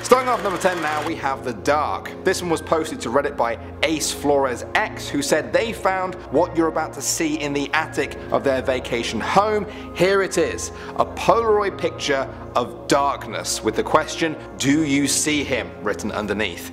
Starting off number 10 now, we have The Dark. This one was posted to Reddit by Ace Flores X, who said they found what you're about to see in the attic of their vacation home. Here it is, a Polaroid picture of darkness with the question, "Do you see him?" written underneath.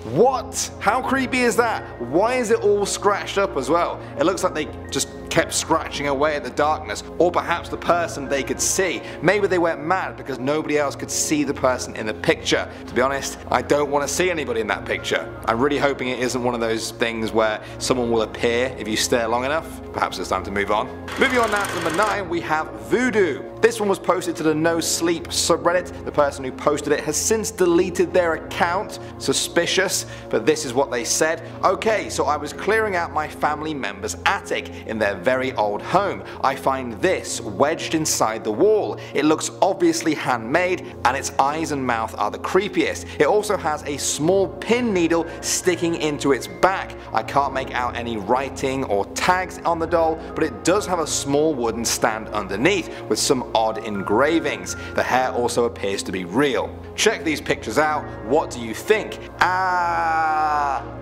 What? How creepy is that? Why is it all scratched up as well? It looks like they just kept scratching away at the darkness, or perhaps the person they could see. Maybe they went mad because nobody else could see the person in the picture. To be honest, I don't want to see anybody in that picture. I'm really hoping it isn't one of those things where someone will appear if you stare long enough. Perhaps it's time to move on. Moving on now to number 9, we have Voodoo. This one was posted to the No Sleep subreddit. The person who posted it has since deleted their account. Suspicious, but this is what they said. "Okay, so I was clearing out my family member's attic in their very old home. I find this wedged inside the wall. It looks obviously handmade and its eyes and mouth are the creepiest. It also has a small pin needle sticking into its back. I can't make out any writing or tags on the doll, but it does have a small wooden stand underneath with some odd engravings. The hair also appears to be real. Check these pictures out. What do you think?"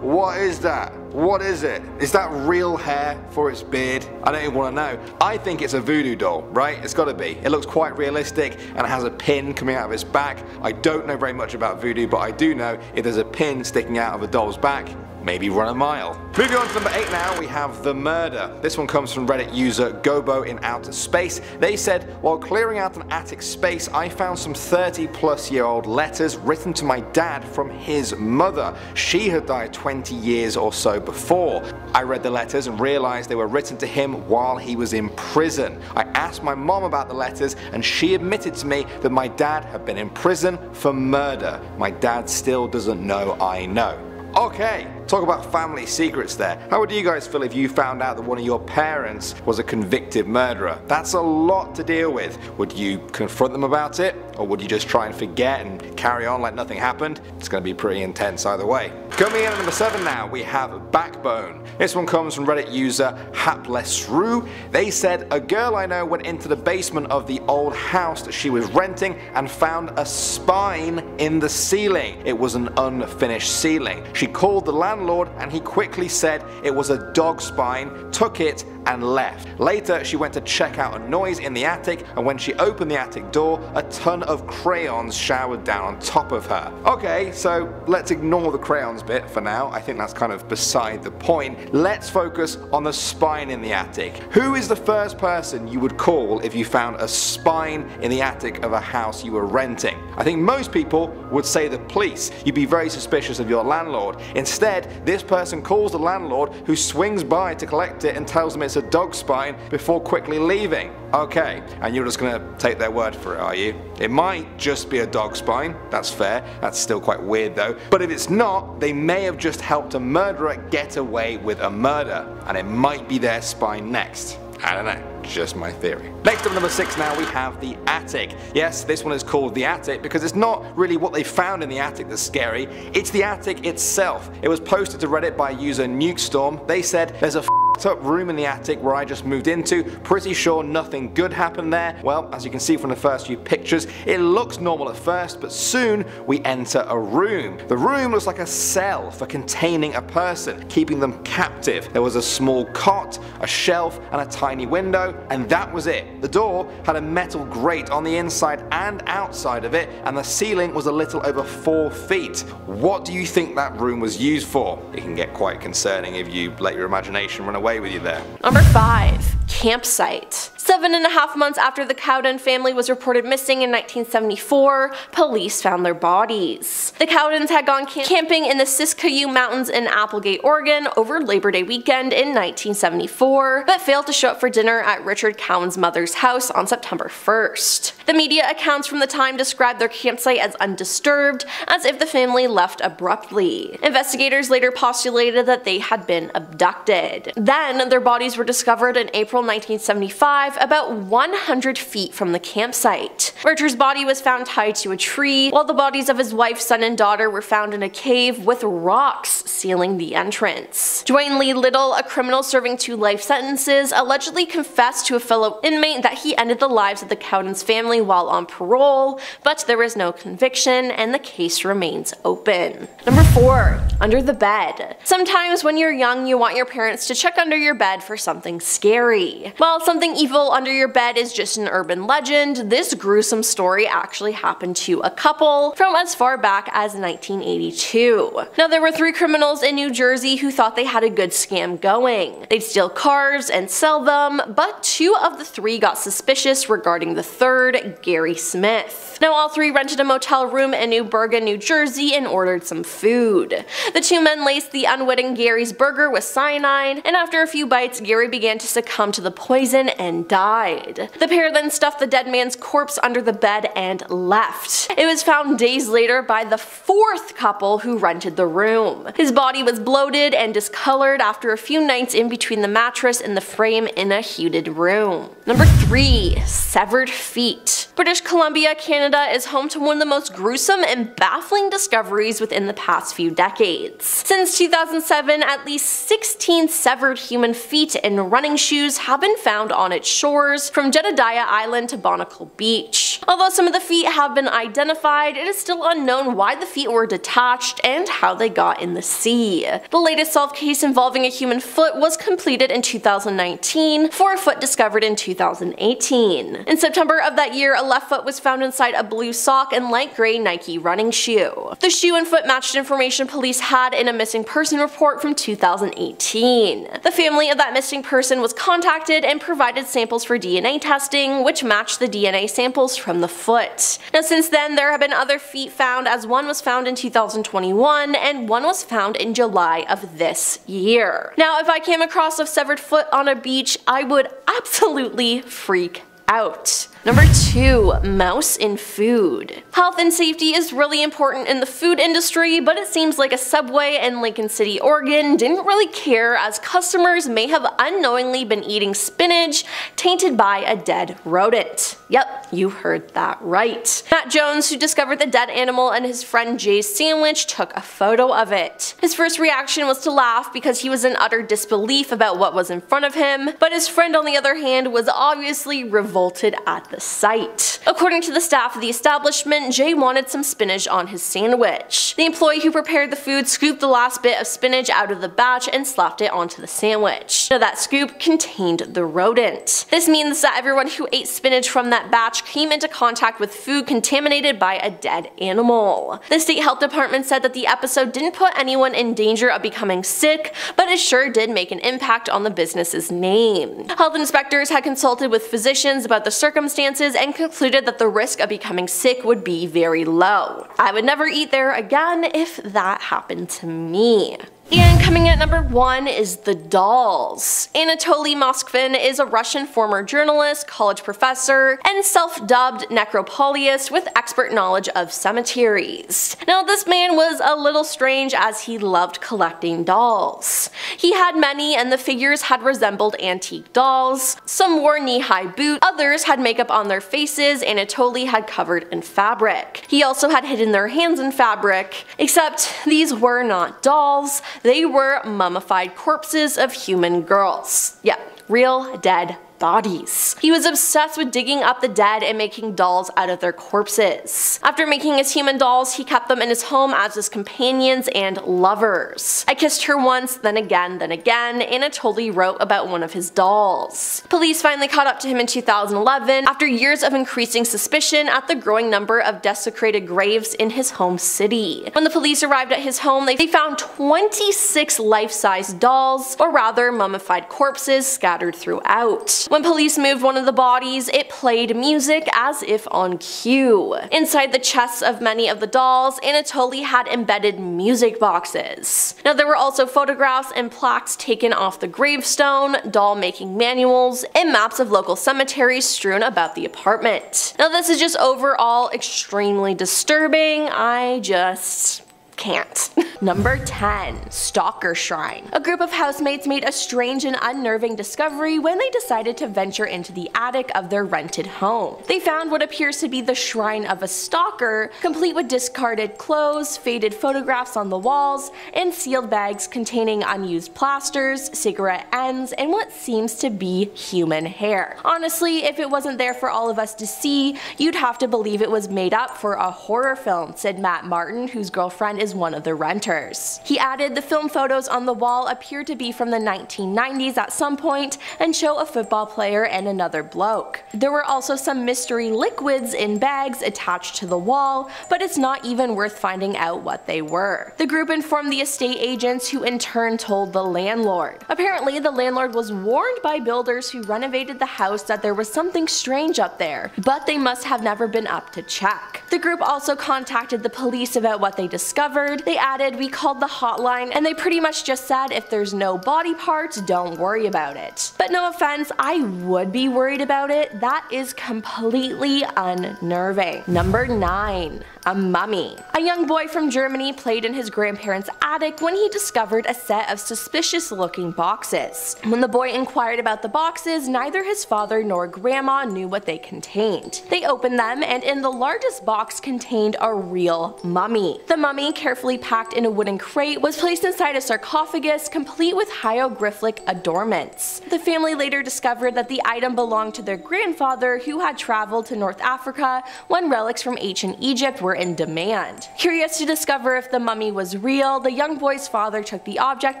What is that? What is it? Is that real hair for its beard? I don't even want to know. I think it's a voodoo doll, right? It's gotta be. It looks quite realistic and it has a pin coming out of its back. I don't know very much about voodoo, but I do know if there's a pin sticking out of a doll's back, maybe run a mile. Moving on to number 8 now, we have The Murder. This one comes from Reddit user Gobo in Outer Space. They said, "While clearing out an attic space, I found some 30-plus-year-old letters written to my dad from his mother. She had died 20 years or so before. I read the letters and realized they were written to him while he was in prison. I asked my mom about the letters and she admitted to me that my dad had been in prison for murder. My dad still doesn't know I know." Okay, talk about family secrets there. How would you guys feel if you found out that one of your parents was a convicted murderer? That's a lot to deal with. Would you confront them about it? Or would you just try and forget and carry on like nothing happened? It's going to be pretty intense either way. Coming in at number 7 now, we have Backbone. This one comes from Reddit user Haplessru. They said, "A girl I know went into the basement of the old house that she was renting and found a spine in the ceiling. It was an unfinished ceiling. She called the landlord and he quickly said it was a dog spine, took it and left. Later she went to check out a noise in the attic and when she opened the attic door, a ton of crayons showered down on top of her." Okay, so let's ignore the crayons bit for now. I think that's kind of beside the point. Let's focus on the spine in the attic. Who is the first person you would call if you found a spine in the attic of a house you were renting? I think most people would say the police. You'd be very suspicious of your landlord. Instead, this person calls the landlord who swings by to collect it and tells them it's a dog spine before quickly leaving. Okay, and you're just gonna take their word for it, are you? It might just be a dog spine, that's fair, that's still quite weird though, but if it's not, they may have just helped a murderer get away with a murder, and it might be their spine next. I don't know, just my theory. Next up, number 6 now, we have the attic. Yes, this one is called the attic because it's not really what they found in the attic that's scary, it's the attic itself. It was posted to Reddit by user Nukestorm. They said, "There's a up room in the attic where I just moved into, pretty sure nothing good happened there." Well, as you can see from the first few pictures, it looks normal at first, but soon we enter a room. The room looks like a cell for containing a person, keeping them captive. There was a small cot, a shelf and a tiny window, and that was it. The door had a metal grate on the inside and outside of it, and the ceiling was a little over 4 feet. What do you think that room was used for? It can get quite concerning if you let your imagination run away with you there. Number 5. Campsite. 7.5 months after the Cowden family was reported missing in 1974, police found their bodies. The Cowdens had gone camping in the Siskiyou Mountains in Applegate, Oregon over Labor Day weekend in 1974, but failed to show up for dinner at Richard Cowan's mother's house on September 1st. The media accounts from the time described their campsite as undisturbed, as if the family left abruptly. Investigators later postulated that they had been abducted. Then, their bodies were discovered in April 1975, about 100 feet from the campsite. Richard's body was found tied to a tree, while the bodies of his wife, son, and daughter were found in a cave with rocks sealing the entrance. Dwayne Lee Little, a criminal serving 2 life sentences, allegedly confessed to a fellow inmate that he ended the lives of the Cowden's family while on parole, but there was no conviction and the case remains open. Number 4. Under the bed. Sometimes when you're young, you want your parents to check under your bed for something scary. While something evil under your bed is just an urban legend, this gruesome story actually happened to a couple from as far back as 1982. Now, there were 3 criminals in New Jersey who thought they had a good scam going. They'd steal cars and sell them, but 2 of the 3 got suspicious regarding the third, Gary Smith. Now, all 3 rented a motel room in New Bergen, New Jersey and ordered some food. The 2 men laced the unwitting Gary's burger with cyanide, and after a few bites, Gary began to succumb to the poison and died. The pair then stuffed the dead man's corpse under the bed and left. It was found days later by the 4th couple who rented the room. His body was bloated and discolored after a few nights in between the mattress and the frame in a heated room. Number 3. Severed feet. British Columbia, Canada is home to one of the most gruesome and baffling discoveries within the past few decades. Since 2007, at least 16 severed human feet and running shoes have been found on its shores, from Jedediah Island to Barnacle Beach. Although some of the feet have been identified, it is still unknown why the feet were detached and how they got in the sea. The latest solved case involving a human foot was completed in 2019, for a foot discovered in 2018. In September of that year, a left foot was found inside a blue sock and light gray Nike running shoe. The shoe and foot matched information police had in a missing person report from 2018. The family of that missing person was contacted and provided samples for DNA testing, which matched the DNA samples from the foot. Now, since then, there have been other feet found, as one was found in 2021 and one was found in July of this year. Now, if I came across a severed foot on a beach, I would absolutely freak out. Number 2. Mouse in food. Health and safety is really important in the food industry, but it seems like a Subway in Lincoln City, Oregon didn't really care, as customers may have unknowingly been eating spinach tainted by a dead rodent. Yep, you heard that right. Matt Jones, who discovered the dead animal and his friend Jay's sandwich, took a photo of it. His first reaction was to laugh because he was in utter disbelief about what was in front of him, but his friend, on the other hand, was obviously revolted at the sight. According to the staff of the establishment, Jay wanted some spinach on his sandwich. The employee who prepared the food scooped the last bit of spinach out of the batch and slapped it onto the sandwich. Now, that scoop contained the rodent. This means that everyone who ate spinach from that batch came into contact with food contaminated by a dead animal. The state health department said that the episode didn't put anyone in danger of becoming sick, but it sure did make an impact on the business's name. Health inspectors had consulted with physicians about the circumstances and concluded that the risk of becoming sick would be very low. I would never eat there again if that happened to me. And coming at number 1 is the dolls. Anatoly Moskvin is a Russian former journalist, college professor, and self-dubbed necropolist with expert knowledge of cemeteries. Now, this man was a little strange, as he loved collecting dolls. He had many, and the figures had resembled antique dolls. Some wore knee-high boots, others had makeup on their faces Anatoly had covered in fabric. He also had hidden their hands in fabric, except these were not dolls. They were mummified corpses of human girls. Yeah, real dead bodies. He was obsessed with digging up the dead and making dolls out of their corpses. After making his human dolls, he kept them in his home as his companions and lovers. I kissed her once, then again, Anatoly wrote about one of his dolls. Police finally caught up to him in 2011 after years of increasing suspicion at the growing number of desecrated graves in his home city. When the police arrived at his home, they found 26 life-size dolls, or rather mummified corpses, scattered throughout. When police moved one of the bodies, it played music as if on cue. Inside the chests of many of the dolls, Anatoly had embedded music boxes. Now, there were also photographs and plaques taken off the gravestone, doll making manuals, and maps of local cemeteries strewn about the apartment. Now, this is just overall extremely disturbing. I just can't. Number 10. Stalker Shrine. A group of housemates made a strange and unnerving discovery when they decided to venture into the attic of their rented home. They found what appears to be the shrine of a stalker, complete with discarded clothes, faded photographs on the walls, and sealed bags containing unused plasters, cigarette ends, and what seems to be human hair. Honestly, if it wasn't there for all of us to see, you'd have to believe it was made up for a horror film, said Matt Martin, whose girlfriend is one of the renters. He added, the film photos on the wall appear to be from the 1990s at some point and show a football player and another bloke. There were also some mystery liquids in bags attached to the wall, but it's not even worth finding out what they were. The group informed the estate agents, who in turn told the landlord. Apparently, the landlord was warned by builders who renovated the house that there was something strange up there, but they must have never been up to check. The group also contacted the police about what they discovered. They added, we called the hotline and they pretty much just said if there's no body parts, don't worry about it. But no offense, I would be worried about it. That is completely unnerving. Number 9. A mummy. A young boy from Germany played in his grandparents' attic when he discovered a set of suspicious looking boxes. When the boy inquired about the boxes, neither his father nor grandma knew what they contained. They opened them and in the largest box contained a real mummy. The mummy, carefully packed in a wooden crate, was placed inside a sarcophagus complete with hieroglyphic adornments. The family later discovered that the item belonged to their grandfather, who had traveled to North Africa when relics from ancient Egypt were in demand. Curious to discover if the mummy was real, the young boy's father took the object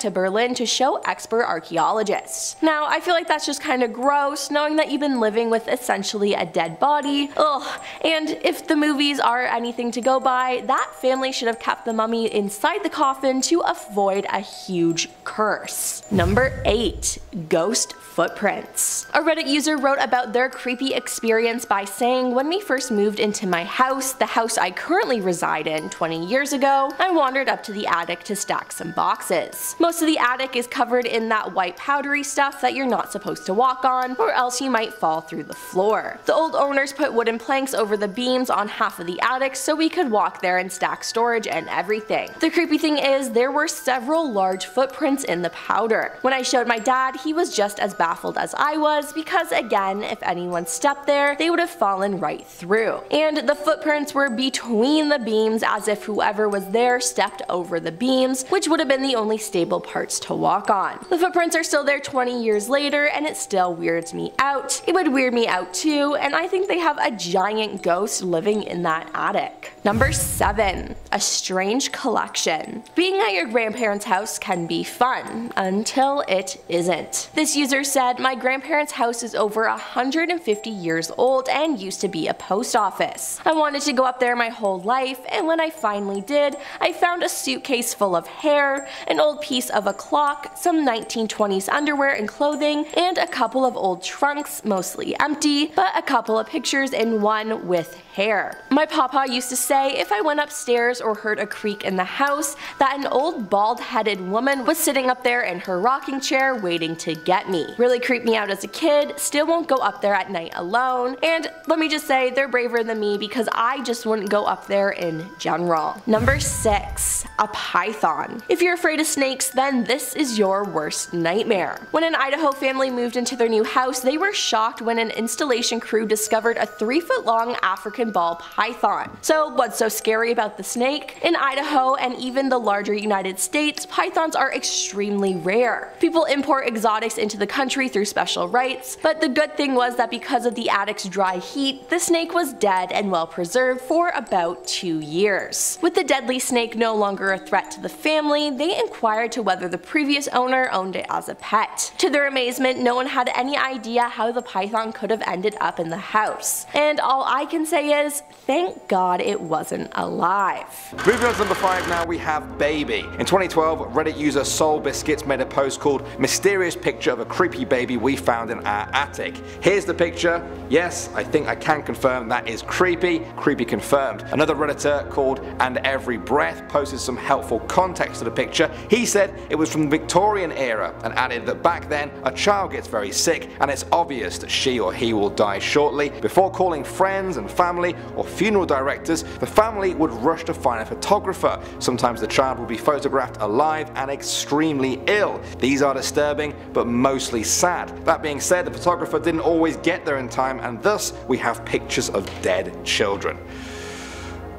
to Berlin to show expert archaeologists. Now, I feel like that's just kind of gross, knowing that you've been living with essentially a dead body. Ugh. And if the movies are anything to go by, that family should have kept the mummy inside the coffin to avoid a huge curse. Number 8. Ghost footprints. A Reddit user wrote about their creepy experience by saying, when we first moved into my house, the house I currently reside in 20 years ago, I wandered up to the attic to stack some boxes. Most of the attic is covered in that white powdery stuff that you're not supposed to walk on, or else you might fall through the floor. The old owners put wooden planks over the beams on half of the attic so we could walk there and stack storage and everything. The creepy thing is, there were several large footprints in the powder. When I showed my dad, he was just as baffled as I was, because again, if anyone stepped there, they would have fallen right through. And the footprints were between the beams, as if whoever was there stepped over the beams, which would have been the only stable parts to walk on. The footprints are still there 20 years later, and it still weirds me out. It would weird me out too, and I think they have a giant ghost living in that attic. Number 7. A strange collection. Being at your grandparents' house can be fun, until it isn't. This user said, my grandparents' house is over 150 years old and used to be a post office. I wanted to go up there my whole life, and when I finally did, I found a suitcase full of hair, an old piece of a clock, some 1920s underwear and clothing, and a couple of old trunks, mostly empty, but a couple of pictures and one with hair. My papa used to say if I went upstairs or heard a creak in the house, that an old bald-headed woman was sitting up there in her rocking chair waiting to get me. Really creeped me out as a kid, still won't go up there at night alone, and let me just say, they're braver than me because I just wouldn't go up there in general. Number 6. A python. If you're afraid of snakes, then this is your worst nightmare. When an Idaho family moved into their new house, they were shocked when an installation crew discovered a 3-foot-long African ball python. So what's so scary about the snake? In Idaho and even the larger United States, pythons are extremely rare. People import exotics into the country through special rights, but the good thing was that because of the attic's dry heat, the snake was dead and well preserved for about 2 years. With the deadly snake no longer a threat to the family, they inquired to whether the previous owner owned it as a pet. To their amazement, no one had any idea how the python could have ended up in the house. And all I can say is, thank God it wasn't alive. Moving on to number 5 now, we have baby. In 2012, Reddit user Soul Biscuits made a post called Mysterious Picture of a Creepy Baby We Found in Our Attic. Here's the picture. Yes, I think I can confirm that is creepy. Creepy confirmed. Another Redditor called And Every Breath posted some helpful context to the picture. He said it was from the Victorian era and added that back then a child gets very sick and it's obvious that she or he will die shortly. Before calling friends and family or funeral directors, the family would rush to find a photographer. Sometimes the child would be photographed alive and extremely ill. These are disturbing but mostly sad. That being said, the photographer didn't always get there in time and thus we have pictures of dead children.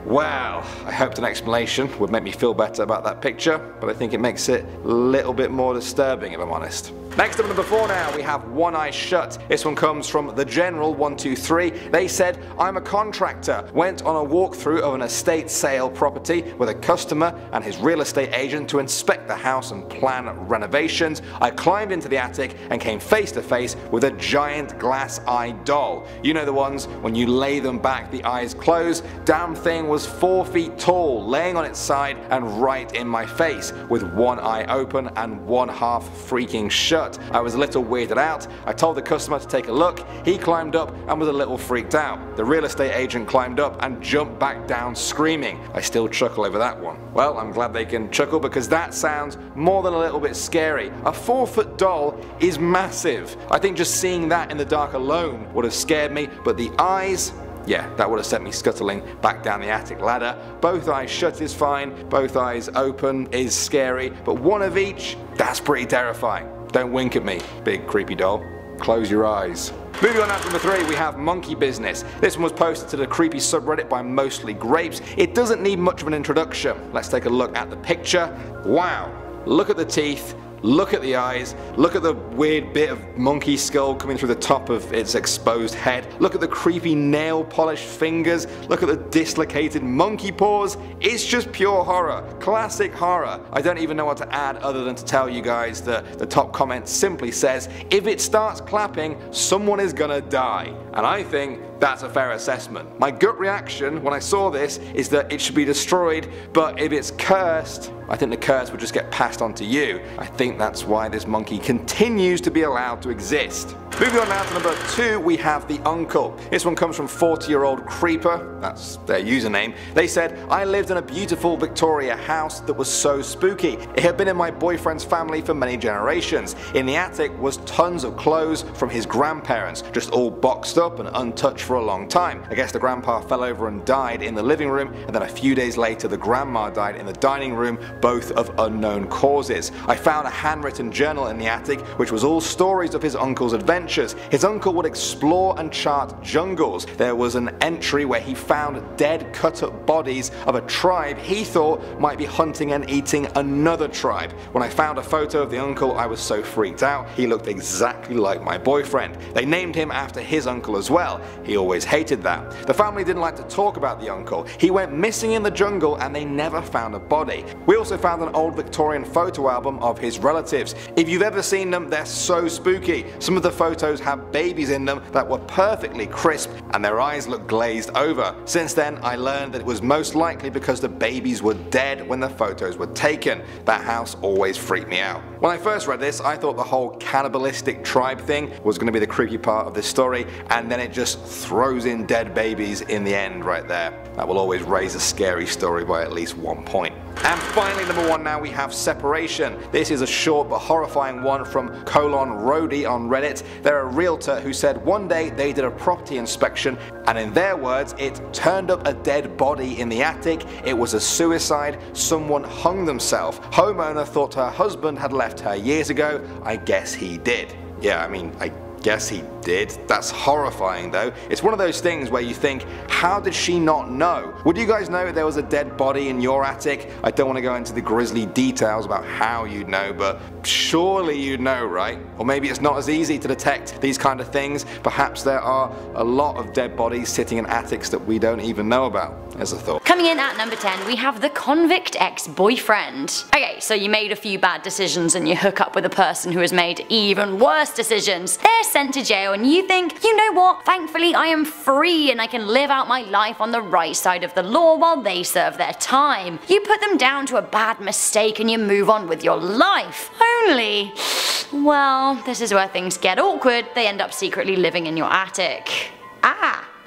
Well, I hoped an explanation would make me feel better about that picture, but I think it makes it a little bit more disturbing if I'm honest. Next up, number 4 now, we have One Eye Shut. This one comes from The General 123. They said, I'm a contractor, went on a walkthrough of an estate sale property with a customer and his real estate agent to inspect the house and plan renovations. I climbed into the attic and came face to face with a giant glass eye doll. You know the ones when you lay them back the eyes close. Damn thing was 4 feet tall, laying on its side and right in my face, with one eye open and one half freaking shut. I was a little weirded out. I told the customer to take a look. He climbed up and was a little freaked out. The real estate agent climbed up and jumped back down screaming. I still chuckle over that one. Well, I'm glad they can chuckle because that sounds more than a little bit scary. A 4-foot doll is massive. I think just seeing that in the dark alone would have scared me, but the eyes, yeah, that would have sent me scuttling back down the attic ladder. Both eyes shut is fine, both eyes open is scary, but one of each, that's pretty terrifying. Don't wink at me, big creepy doll. Close your eyes. Moving on now to number 3, we have Monkey Business. This one was posted to the creepy subreddit by Mostly Grapes. It doesn't need much of an introduction. Let's take a look at the picture. Wow, look at the teeth. Look at the eyes, look at the weird bit of monkey skull coming through the top of its exposed head, look at the creepy nail polished fingers, look at the dislocated monkey paws. It's just pure horror, classic horror. I don't even know what to add other than to tell you guys that the top comment simply says, if it starts clapping, someone is gonna die. And I think that's a fair assessment. My gut reaction when I saw this is that it should be destroyed, but if it's cursed, I think the curse would just get passed on to you. I think that's why this monkey continues to be allowed to exist. Moving on now to number 2, we have The Uncle. This one comes from 40-year-old Creeper, that's their username. They said, I lived in a beautiful Victoria house that was so spooky. It had been in my boyfriend's family for many generations. In the attic was tons of clothes from his grandparents, just all boxed up and untouched for a long time. I guess the grandpa fell over and died in the living room, and then a few days later the grandma died in the dining room, both of unknown causes. I found a handwritten journal in the attic which was all stories of his uncle's adventures. His uncle would explore and chart jungles. There was an entry where he found dead cut up bodies of a tribe he thought might be hunting and eating another tribe. When I found a photo of the uncle I was so freaked out. He looked exactly like my boyfriend. They named him after his uncle as well. He always hated that. The family didn't like to talk about the uncle. He went missing in the jungle and they never found a body. We also found an old Victorian photo album of his relatives. If you've ever seen them, they're so spooky. Some of the photos have babies in them that were perfectly crisp and their eyes looked glazed over. Since then I learned that it was most likely because the babies were dead when the photos were taken. That house always freaked me out. When I first read this I thought the whole cannibalistic tribe thing was going to be the creepy part of this story, and then it just throws in dead babies in the end right there. That will always raise a scary story by at least 1 point. And finally, number 1 now, we have Separation. This is a short but horrifying one from Rody on Reddit. They're a realtor who said one day they did a property inspection and in their words it turned up a dead body in the attic. It was a suicide. Someone hung themselves. Homeowner thought her husband had left her years ago. I guess he did. Yeah, I mean, I guess he did. That's horrifying though. It's one of those things where you think, how did she not know? Would you guys know there was a dead body in your attic? I don't want to go into the grisly details about how you'd know, but surely you'd know, right? Or maybe it's not as easy to detect these kind of things. Perhaps there are a lot of dead bodies sitting in attics that we don't even know about. As a thought. Coming in at number 10, we have the convict ex-boyfriend. Okay, so you made a few bad decisions and you hook up with a person who has made even worse decisions. They're sent to jail and you think, you know what, thankfully I am free and I can live out my life on the right side of the law while they serve their time. You put them down to a bad mistake and you move on with your life. Only, well, this is where things get awkward. They end up secretly living in your attic.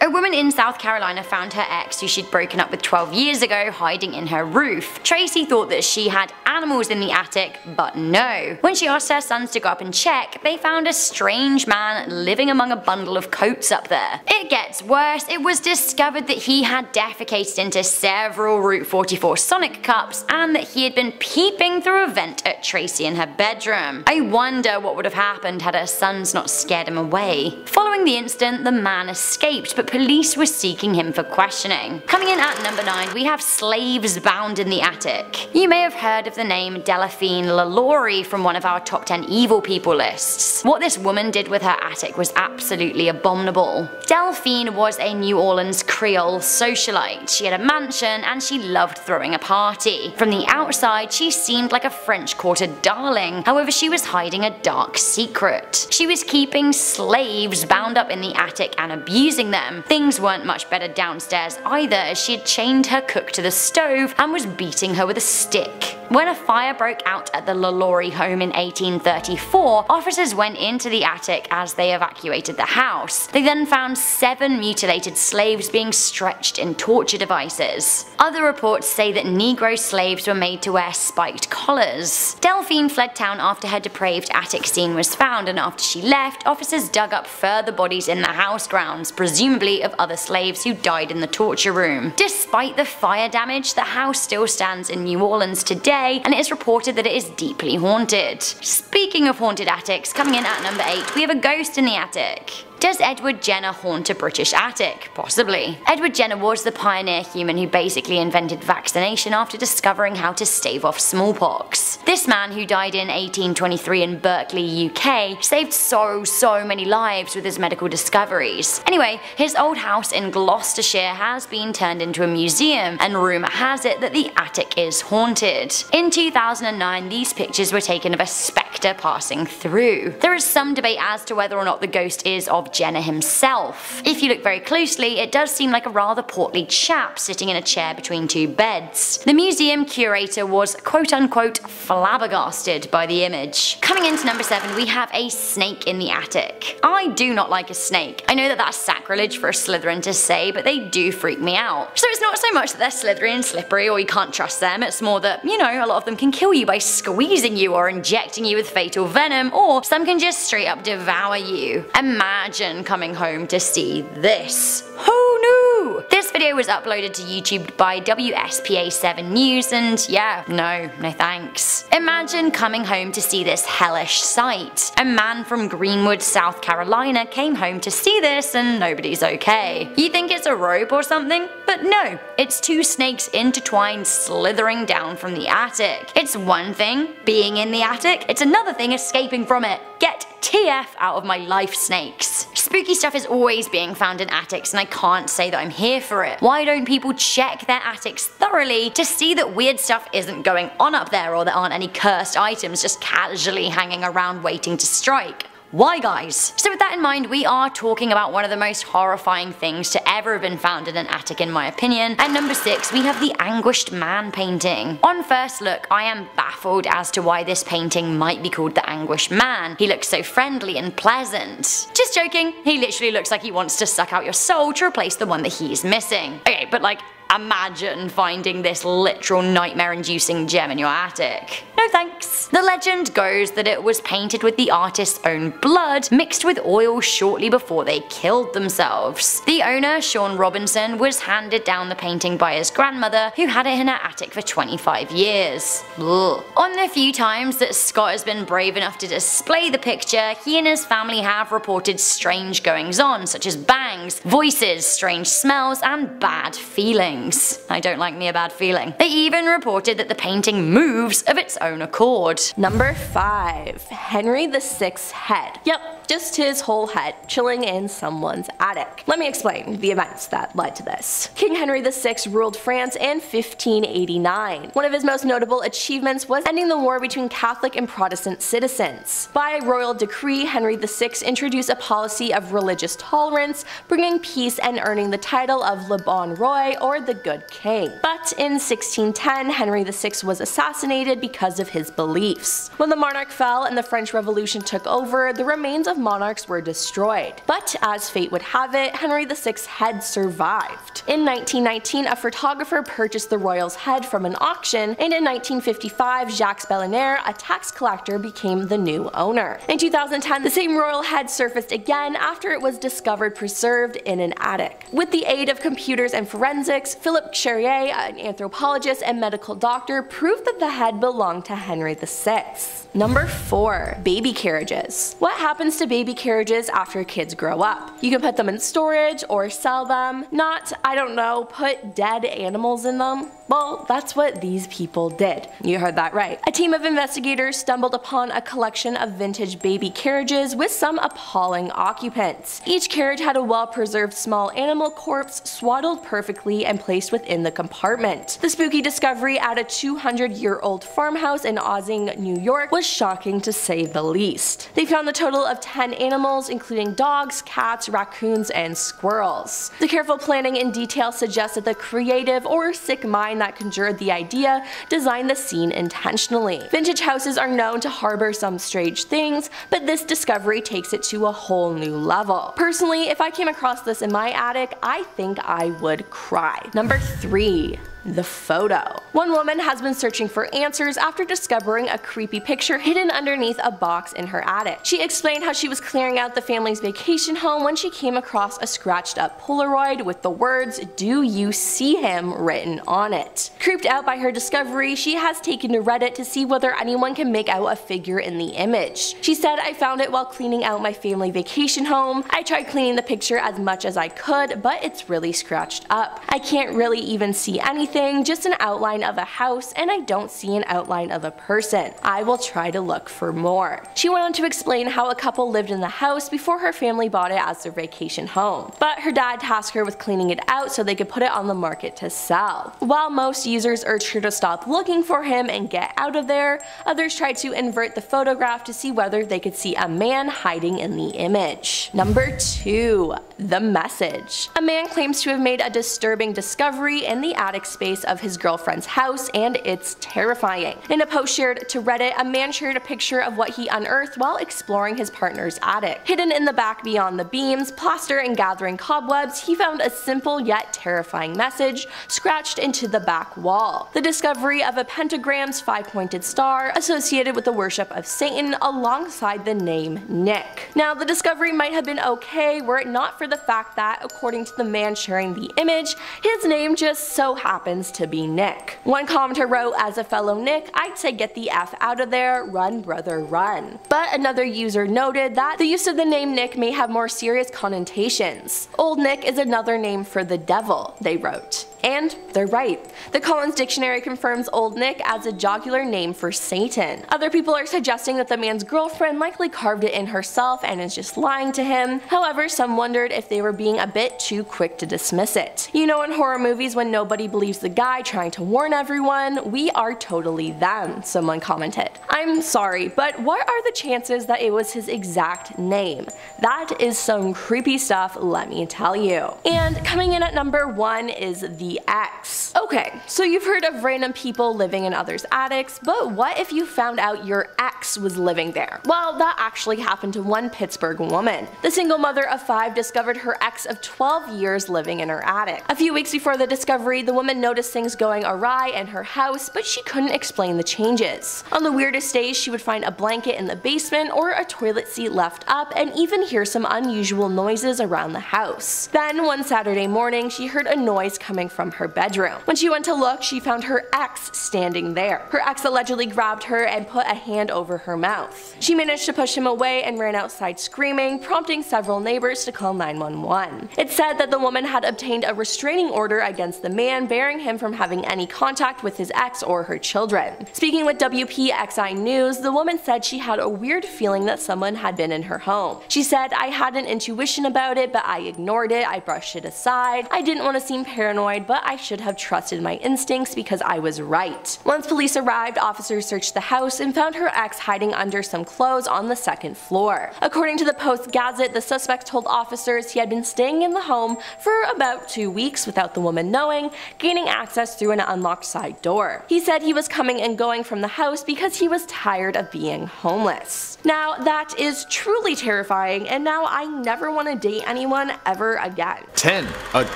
Oh woman in South Carolina found her ex, who she'd broken up with 12 years ago, hiding in her roof. Tracy thought that she had animals in the attic, but no. When she asked her sons to go up and check, they found a strange man living among a bundle of coats up there. It gets worse. It was discovered that he had defecated into several Route 44 Sonic cups and that he had been peeping through a vent at Tracy in her bedroom. I wonder what would have happened had her sons not scared him away. Following the incident, the man escaped, but police were seeking him for questioning. Coming in at number 9, we have slaves bound in the attic. You may have heard of the name Delphine LaLaurie from one of our top 10 evil people lists. What this woman did with her attic was absolutely abominable. Delphine was a New Orleans Creole socialite. She had a mansion and she loved throwing a party. From the outside, she seemed like a French Quarter darling. However, she was hiding a dark secret. She was keeping slaves bound up in the attic and abusing them. Things weren't much better downstairs either, as she had chained her cook to the stove and was beating her with a stick. When a fire broke out at the LaLaurie home in 1834, officers went into the attic as they evacuated the house. They then found 7 mutilated slaves being stretched in torture devices. Other reports say that Negro slaves were made to wear spiked collars. Delphine fled town after her depraved attic scene was found, and after she left, officers dug up further bodies in the house grounds, presumably of other slaves who died in the torture room. Despite the fire damage, the house still stands in New Orleans today, and it is reported that it is deeply haunted. Speaking of haunted attics, coming in at number 8, we have a ghost in the attic. Does Edward Jenner haunt a British attic? Possibly. Edward Jenner was the pioneer human who basically invented vaccination after discovering how to stave off smallpox. This man, who died in 1823 in Berkeley, UK, saved so many lives with his medical discoveries. Anyway, his old house in Gloucestershire has been turned into a museum, and rumour has it that the attic is haunted. In 2009, these pictures were taken of a spectre passing through. There is some debate as to whether or not the ghost is of Jenner himself. If you look very closely, it does seem like a rather portly chap sitting in a chair between 2 beds. The museum curator was quote-unquote flabbergasted by the image. Coming into number 7, we have a snake in the attic. I do not like a snake. I know that that's sacrilege for a Slytherin to say, but they do freak me out. So it's not so much that they're slithery and slippery or you can't trust them, it's more that, you know, a lot of them can kill you by squeezing you or injecting you with fatal venom, or some can just straight up devour you. Imagine coming home to see this. Who knew? This video was uploaded to YouTube by WSPA7 News, and yeah, no thanks. Imagine coming home to see this hellish sight. A man from Greenwood, South Carolina came home to see this and nobody's okay. You think it's a rope or something? But no, it's 2 snakes intertwined slithering down from the attic. It's one thing being in the attic, it's another thing escaping from it. Get TF out of my life, snakes. Spooky stuff is always being found in attics, and I can't say that I'm here for it. Why don't people check their attics thoroughly to see that weird stuff isn't going on up there, or there aren't any cursed items just casually hanging around waiting to strike? Why, guys? So with that in mind, we are talking about one of the most horrifying things to ever have been found in an attic, in my opinion. At number 6, we have the Anguished Man painting. On first look, I am baffled as to why this painting might be called the Anguished Man. He looks so friendly and pleasant. Just joking, he literally looks like he wants to suck out your soul to replace the one that he's missing. Okay, but like, imagine finding this literal nightmare-inducing gem in your attic. No thanks. The legend goes that it was painted with the artist's own blood mixed with oil shortly before they killed themselves. The owner, Sean Robinson, was handed down the painting by his grandmother, who had it in her attic for 25 years. Ugh. On the few times that Scott has been brave enough to display the picture, he and his family have reported strange goings-on, such as bangs, voices, strange smells, and bad feelings. I don't like me a bad feeling. They even reported that the painting moves of its own accord. Number 5. Henry VI's head. Yep, just his whole head, chilling in someone's attic. Let me explain the events that led to this. King Henry VI ruled France in 1589. One of his most notable achievements was ending the war between Catholic and Protestant citizens. By royal decree, Henry VI introduced a policy of religious tolerance, bringing peace and earning the title of Le Bon Roi, or the Good King. But in 1610, Henry VI was assassinated because of his beliefs. When the monarch fell and the French Revolution took over, the remains of of monarchs were destroyed. But as fate would have it, Henry VI had survived. In 1919, a photographer purchased the royal's head from an auction, and in 1955, Jacques Bellinaire, a tax collector, became the new owner. In 2010, the same royal head surfaced again after it was discovered preserved in an attic. With the aid of computers and forensics, Philip Charrier, an anthropologist and medical doctor, proved that the head belonged to Henry VI. Number 4. Baby carriages. What happens to baby carriages after kids grow up? You can put them in storage or sell them. Not, I don't know, put dead animals in them. Well, that's what these people did. You heard that right. A team of investigators stumbled upon a collection of vintage baby carriages with some appalling occupants. Each carriage had a well-preserved small animal corpse swaddled perfectly and placed within the compartment. The spooky discovery at a 200-year-old farmhouse in Ossing, New York was shocking to say the least. They found a total of 10 animals, including dogs, cats, raccoons, and squirrels. The careful planning and detail suggests that the creative or sick mind that conjured the idea designed the scene intentionally. Vintage houses are known to harbor some strange things, but this discovery takes it to a whole new level. Personally, if I came across this in my attic, I think I would cry. Number 3. The photo. One woman has been searching for answers after discovering a creepy picture hidden underneath a box in her attic. She explained how she was clearing out the family's vacation home when she came across a scratched up Polaroid with the words, "Do you see him?" written on it. Creeped out by her discovery, she has taken to Reddit to see whether anyone can make out a figure in the image. She said, "I found it while cleaning out my family vacation home. I tried cleaning the picture as much as I could, but it's really scratched up. I can't really even see anything, just an outline of a house, and I don't see an outline of a person. I will try to look for more." She went on to explain how a couple lived in the house before her family bought it as their vacation home. But her dad tasked her with cleaning it out so they could put it on the market to sell. While most users urged her to stop looking for him and get out of there, others tried to invert the photograph to see whether they could see a man hiding in the image. Number 2. The message. A man claims to have made a disturbing discovery in the attic space of his girlfriend's house, and it's terrifying. In a post shared to Reddit, a man shared a picture of what he unearthed while exploring his partner's attic. Hidden in the back beyond the beams, plaster, and gathering cobwebs, he found a simple yet terrifying message scratched into the back wall. The discovery of a pentagram's 5-pointed star associated with the worship of Satan alongside the name Nick. Now, the discovery might have been okay were it not for the fact that, according to the man sharing the image, his name just so happens to be Nick. One commenter wrote, "As a fellow Nick, I'd say get the F out of there, run brother run." But another user noted that the use of the name Nick may have more serious connotations. "Old Nick is another name for the devil," they wrote. And they're right. The Collins Dictionary confirms Old Nick as a jocular name for Satan. Other people are suggesting that the man's girlfriend likely carved it in herself and is just lying to him. However, some wondered if they were being a bit too quick to dismiss it. You know, in horror movies when nobody believes the guy trying to warn everyone, we are totally them, someone commented. I'm sorry, but what are the chances that it was his exact name? That is some creepy stuff, let me tell you. And coming in at number 1 is the X. Okay, so you've heard of random people living in others' attics, but what if you found out your ex was living there? Well, that actually happened to one Pittsburgh woman. The single mother of 5 discovered her ex of 12 years living in her attic. A few weeks before the discovery, the woman noticed things going awry in her house, but she couldn't explain the changes. On the weirdest days, she would find a blanket in the basement or a toilet seat left up and even hear some unusual noises around the house. Then one Saturday morning, she heard a noise coming from her bedroom. When she went to look, she found her ex standing there. Her ex allegedly grabbed her and put a hand over her mouth. She managed to push him away and ran outside screaming, prompting several neighbors to call 911. It said that the woman had obtained a restraining order against the man, barring him from having any contact with his ex or her children. Speaking with WPXI News, the woman said she had a weird feeling that someone had been in her home. She said, "I had an intuition about it, but I ignored it, I brushed it aside. I didn't want to seem paranoid, but but I should have trusted my instincts because I was right. Once police arrived, officers searched the house and found her ex hiding under some clothes on the second floor. According to the Post-Gazette, the suspect told officers he had been staying in the home for about 2 weeks without the woman knowing, gaining access through an unlocked side door. He said he was coming and going from the house because he was tired of being homeless. Now that is truly terrifying, and now I never want to date anyone ever again. 10. A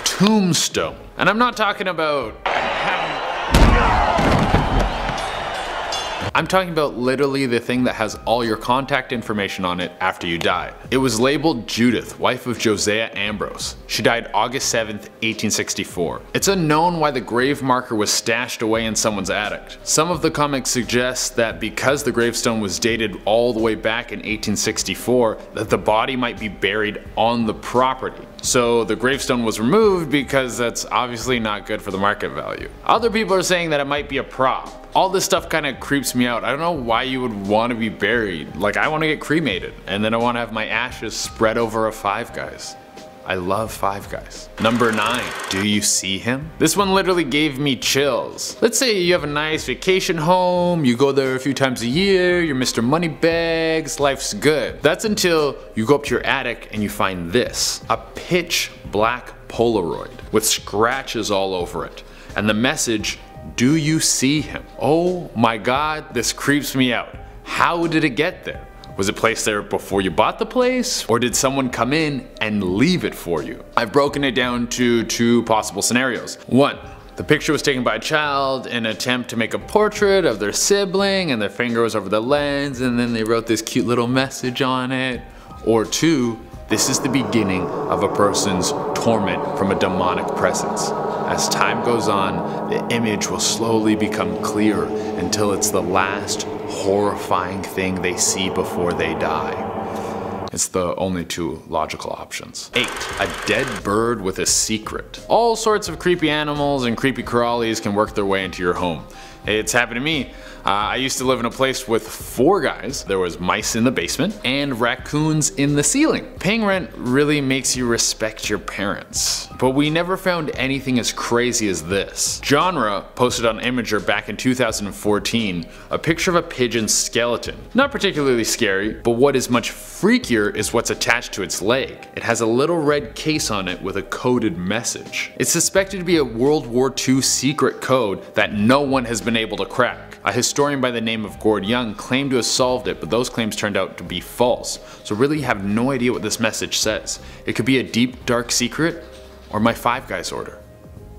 tombstone. And I'm not talking about I'm talking about literally the thing that has all your contact information on it after you die. It was labeled Judith, wife of Josiah Ambrose. She died August 7th, 1864. It's unknown why the grave marker was stashed away in someone's attic. Some of the comics suggest that because the gravestone was dated all the way back in 1864, that the body might be buried on the property. So the gravestone was removed because that's obviously not good for the market value. Other people are saying that it might be a prop. All this stuff kind of creeps me out. I don't know why you would want to be buried. Like, I want to get cremated, and then I want to have my ashes spread over a Five Guys. I love Five Guys. Number 9. Do you see him? This one literally gave me chills. Let's say you have a nice vacation home, you go there a few times a year, you're Mr. Moneybags, life's good. That's until you go up to your attic and you find this. A pitch black Polaroid with scratches all over it. And the message, do you see him? Oh my god, this creeps me out. How did it get there? Was it placed there before you bought the place? Or did someone come in and leave it for you? I've broken it down to 2 possible scenarios. 1. The picture was taken by a child in an attempt to make a portrait of their sibling and their finger was over the lens and then they wrote this cute little message on it. Or 2. This is the beginning of a person's torment from a demonic presence. As time goes on, the image will slowly become clearer until it's the last horrifying thing they see before they die. It's the only 2 logical options. 8. A dead bird with a secret. All sorts of creepy animals and creepy crawlies can work their way into your home. It's happened to me. I used to live in a place with 4 guys. There was mice in the basement and raccoons in the ceiling. Paying rent really makes you respect your parents. But we never found anything as crazy as this. Genre posted on Imager back in 2014 a picture of a pigeon skeleton. Not particularly scary, but what is much freakier is what's attached to its leg. It has a little red case on it with a coded message. It's suspected to be a World War II secret code that no one has been able to crack. A historian by the name of Gord Young claimed to have solved it, but those claims turned out to be false. So really have no idea what this message says. It could be a deep, dark secret, or my Five Guys order.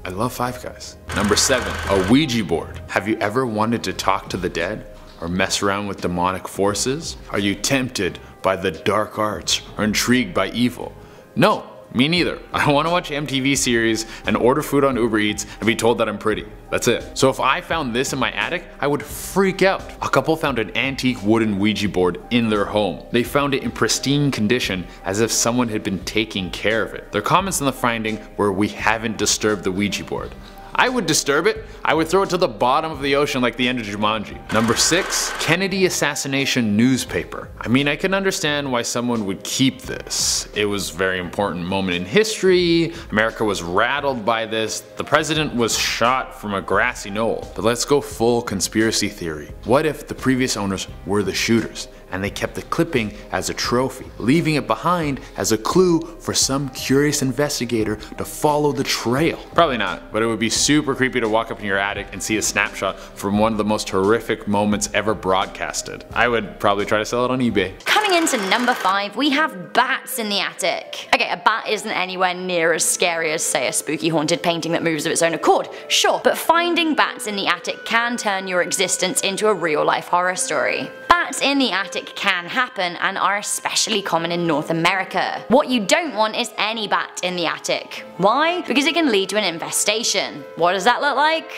I love Five Guys. Number 7. A Ouija board. Have you ever wanted to talk to the dead? Or mess around with demonic forces? Are you tempted by the dark arts or intrigued by evil? No, me neither. I want to watch MTV series and order food on Uber Eats and be told that I'm pretty. That's it. So if I found this in my attic, I would freak out. A couple found an antique wooden Ouija board in their home. They found it in pristine condition as if someone had been taking care of it. Their comments on the finding were, "We haven't disturbed the Ouija board." I would disturb it. I would throw it to the bottom of the ocean like the end of Jumanji. Number 6. Kennedy assassination newspaper. I mean, I can understand why someone would keep this. It was a very important moment in history. America was rattled by this. The president was shot from a grassy knoll. But let's go full conspiracy theory. What if the previous owners were the shooters? And they kept the clipping as a trophy, leaving it behind as a clue for some curious investigator to follow the trail. Probably not, but it would be super creepy to walk up in your attic and see a snapshot from one of the most horrific moments ever broadcasted. I would probably try to sell it on eBay. Coming into number 5, we have bats in the attic. Okay, a bat isn't anywhere near as scary as, say, a spooky haunted painting that moves of its own accord, sure, but finding bats in the attic can turn your existence into a real-life horror story. Bats in the attic can happen and are especially common in North America. What you don't want is any bat in the attic. Why? Because it can lead to an infestation. What does that look like?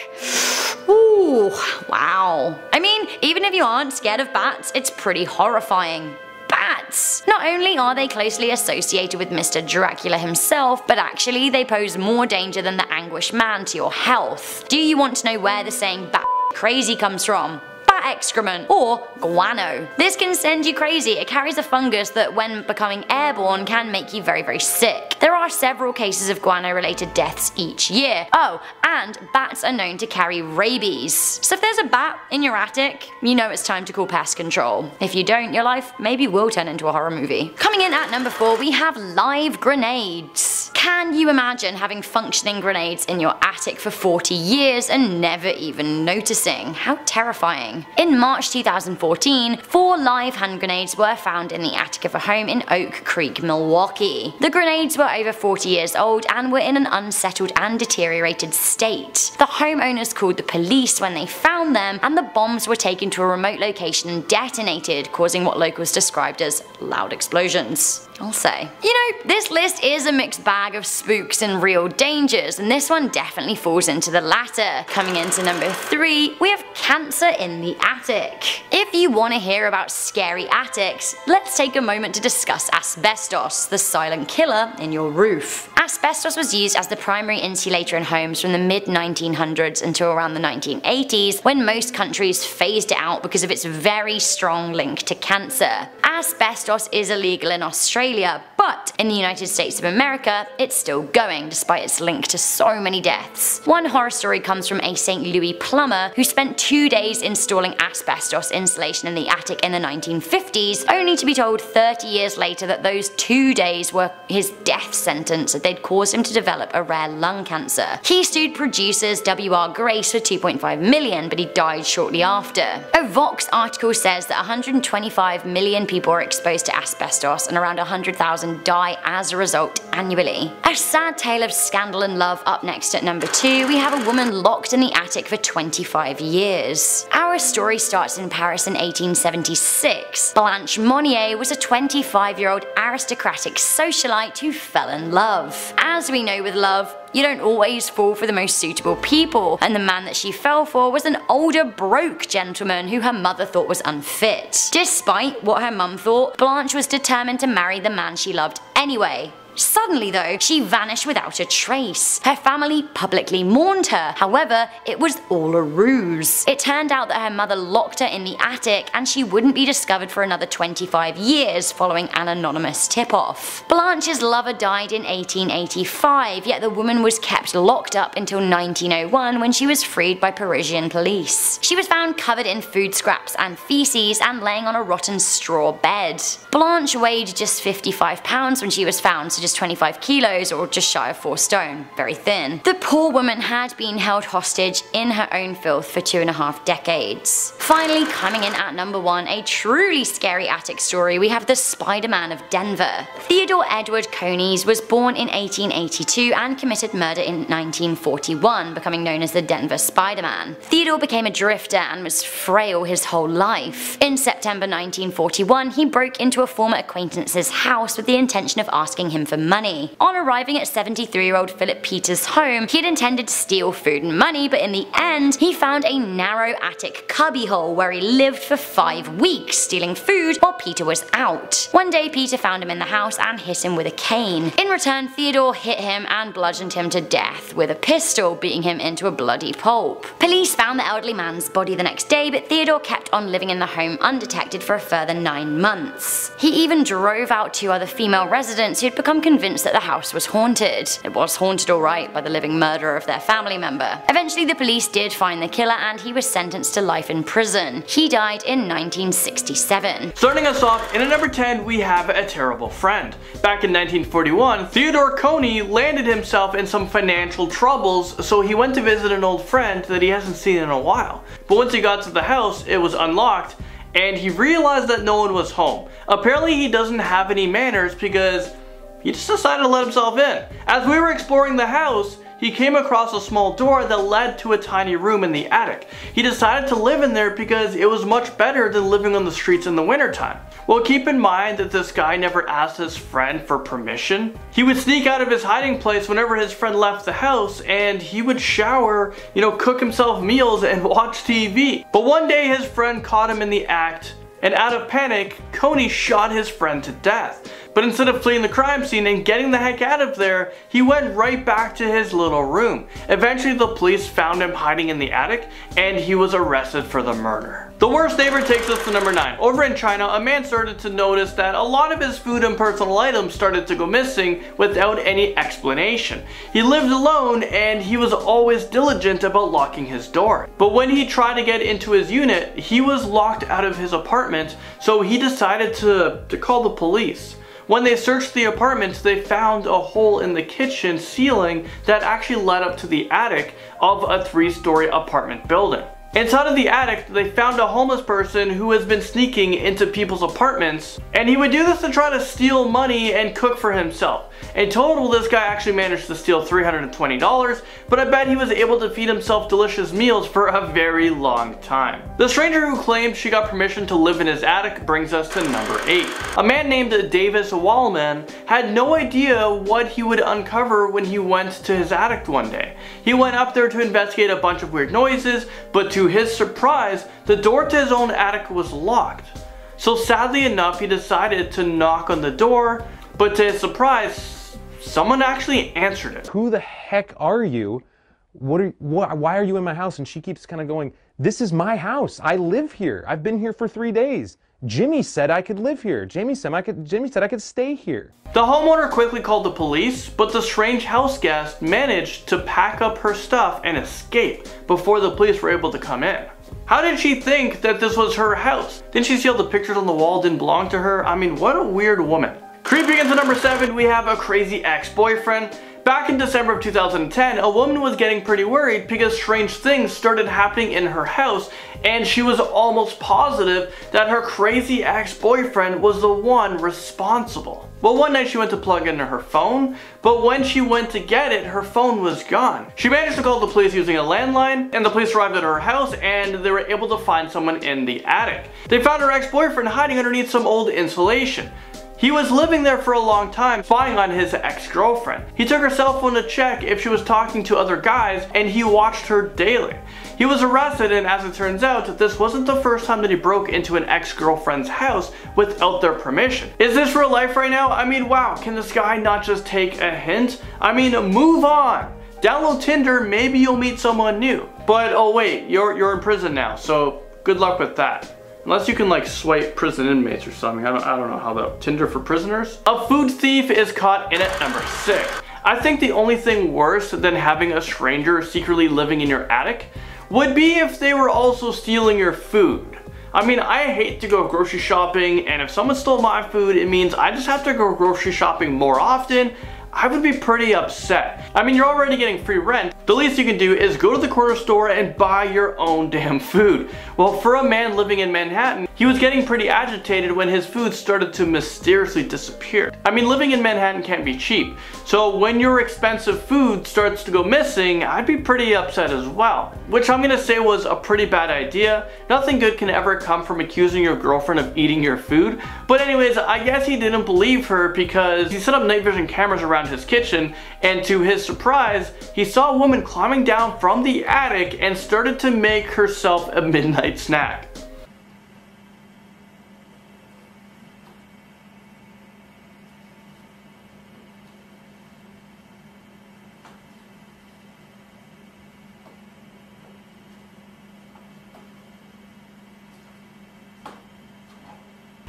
Ooh, wow. I mean, even if you aren't scared of bats, it's pretty horrifying. Bats! Not only are they closely associated with Mr. Dracula himself, but actually they pose more danger than the Anguished Man to your health. Do you want to know where the saying bat crazy comes from? Bat excrement, or guano. This can send you crazy. It carries a fungus that when becoming airborne can make you very, very sick. There are several cases of guano-related deaths each year. Oh, and bats are known to carry rabies. So if there's a bat in your attic, you know it's time to call pest control. If you don't, your life maybe will turn into a horror movie. Coming in at number 4, we have live grenades. Can you imagine having functioning grenades in your attic for 40 years and never even noticing? How terrifying. In March 2014, 4 live hand grenades were found in the attic of a home in Oak Creek, Milwaukee. The grenades were over 40 years old and were in an unsettled and deteriorated state. The homeowners called the police when they found them, and the bombs were taken to a remote location and detonated, causing what locals described as loud explosions. I'll say. You know, this list is a mixed bag of spooks and real dangers, and this one definitely falls into the latter. Coming into number 3, we have cancer in the attic. If you want to hear about scary attics, let's take a moment to discuss asbestos, the silent killer in your roof. Asbestos was used as the primary insulator in homes from the mid-1900s until around the 1980s, when most countries phased it out because of its very strong link to cancer. Asbestos is illegal in Australia, but in the United States of America, it's still going despite its link to so many deaths. One horror story comes from a St. Louis plumber who spent 2 days installing asbestos insulation in the attic in the 1950s, only to be told 30 years later that those 2 days were his death sentence, that they'd caused him to develop a rare lung cancer. He sued producers W.R. Grace for $2.5 million, but he died shortly after. A Vox article says that 125 million people are exposed to asbestos and around 100,000 die as a result annually. A sad tale of scandal and love. Up next at number 2, we have a woman locked in the attic for 25 years. Our story starts in Paris in 1876. Blanche Monnier was a 25-year-old aristocratic socialite who fell in love. As we know with love, you don't always fall for the most suitable people, and the man that she fell for was an older, broke gentleman who her mother thought was unfit. Despite what her mum thought, Blanche was determined to marry the man she loved anyway. Suddenly though, she vanished without a trace. Her family publicly mourned her, however, it was all a ruse. It turned out that her mother locked her in the attic and she wouldn't be discovered for another 25 years following an anonymous tip-off. Blanche's lover died in 1885, yet the woman was kept locked up until 1901 when she was freed by Parisian police. She was found covered in food scraps and feces and laying on a rotten straw bed. Blanche weighed just 55 pounds when she was found, so just 25 kilos or just shy of 4 stone, very thin. The poor woman had been held hostage in her own filth for 2.5 decades. Finally, coming in at number 1, a truly scary attic story, we have the Spider-Man of Denver. Theodore Edward Coneys was born in 1882 and committed murder in 1941, becoming known as the Denver Spider-Man. Theodore became a drifter and was frail his whole life. In September 1941, he broke into a former acquaintance's house with the intention of asking him for money. On arriving at 73-year-old Philip Peters' home, he had intended to steal food and money, but in the end, he found a narrow attic cubbyhole where he lived for 5 weeks, stealing food while Peter was out. One day, Peter found him in the house and hit him with a cane. In return, Theodore hit him and bludgeoned him to death with a pistol, beating him into a bloody pulp. Police found the elderly man's body the next day, but Theodore kept on living in the home undetected for a further 9 months. He even drove out 2 other female residents who had become convinced that the house was haunted. It was haunted alright by the living murderer of their family member. Eventually the police did find the killer and he was sentenced to life in prison. He died in 1967. Starting us off, in at number 10 we have A Terrible Friend. Back in 1941, Theodore Coney landed himself in some financial troubles, so he went to visit an old friend that he hasn't seen in a while. But once he got to the house, it was unlocked, and he realized that no one was home. Apparently he doesn't have any manners because he just decided to let himself in. As we were exploring the house, he came across a small door that led to a tiny room in the attic. He decided to live in there because it was much better than living on the streets in the wintertime. Well, keep in mind that this guy never asked his friend for permission. He would sneak out of his hiding place whenever his friend left the house, and he would shower, cook himself meals and watch TV. But one day his friend caught him in the act, and out of panic, Coney shot his friend to death. But But instead of fleeing the crime scene and getting the heck out of there, he went right back to his little room. Eventually the police found him hiding in the attic and he was arrested for the murder. The worst neighbor takes us to number 9. Over in China, a man started to notice that a lot of his food and personal items started to go missing without any explanation. He lived alone and he was always diligent about locking his door. But when he tried to get into his unit, he was locked out of his apartment, so he decided to call the police. When they searched the apartment, they found a hole in the kitchen ceiling that actually led up to the attic of a 3-story apartment building. Inside of the attic, they found a homeless person who has been sneaking into people's apartments, and he would do this to try to steal money and cook for himself. In total, this guy actually managed to steal $320, but I bet he was able to feed himself delicious meals for a very long time. The stranger who claimed she got permission to live in his attic brings us to number 8. A man named Davis Wallman had no idea what he would uncover when he went to his attic one day. He went up there to investigate a bunch of weird noises, but to his surprise, the door to his own attic was locked. So sadly enough, he decided to knock on the door, but to his surprise, someone actually answered it. Who the heck are you? Why are you in my house? And she keeps kind of going, this is my house. I live here. I've been here for 3 days. Jimmy said I could live here. Jimmy said I could stay here. The homeowner quickly called the police, but the strange house guest managed to pack up her stuff and escape before the police were able to come in. How did she think that this was her house? Didn't she see all the pictures on the wall didn't belong to her? I mean, what a weird woman. Creeping into number 7, we have a crazy ex-boyfriend. Back in December of 2010, a woman was getting pretty worried because strange things started happening in her house, and she was almost positive that her crazy ex-boyfriend was the one responsible. Well, one night she went to plug in her phone, but when she went to get it, her phone was gone. She managed to call the police using a landline, and the police arrived at her house and they were able to find someone in the attic. They found her ex-boyfriend hiding underneath some old insulation. He was living there for a long time, spying on his ex-girlfriend. He took her cell phone to check if she was talking to other guys, and he watched her daily. He was arrested, and as it turns out, this wasn't the first time that he broke into an ex-girlfriend's house without their permission. Is this real life right now? I mean, wow, can this guy not just take a hint? I mean, move on. Download Tinder, maybe you'll meet someone new. But oh wait, you're in prison now, so good luck with that. Unless you can like swipe prison inmates or something. I don't know how that. Tinder for prisoners? A food thief is caught in at number 6. I think the only thing worse than having a stranger secretly living in your attic would be if they were also stealing your food. I mean, I hate to go grocery shopping, and if someone stole my food, it means I just have to go grocery shopping more often. I would be pretty upset. I mean, you're already getting free rent. The least you can do is go to the corner store and buy your own damn food. Well, for a man living in Manhattan, he was getting pretty agitated when his food started to mysteriously disappear. I mean, living in Manhattan can't be cheap. So when your expensive food starts to go missing, I'd be pretty upset as well. Which I'm gonna say was a pretty bad idea. Nothing good can ever come from accusing your girlfriend of eating your food. But anyways, I guess he didn't believe her because he set up night vision cameras around his kitchen, and to his surprise, he saw a woman climbing down from the attic and started to make herself a midnight snack.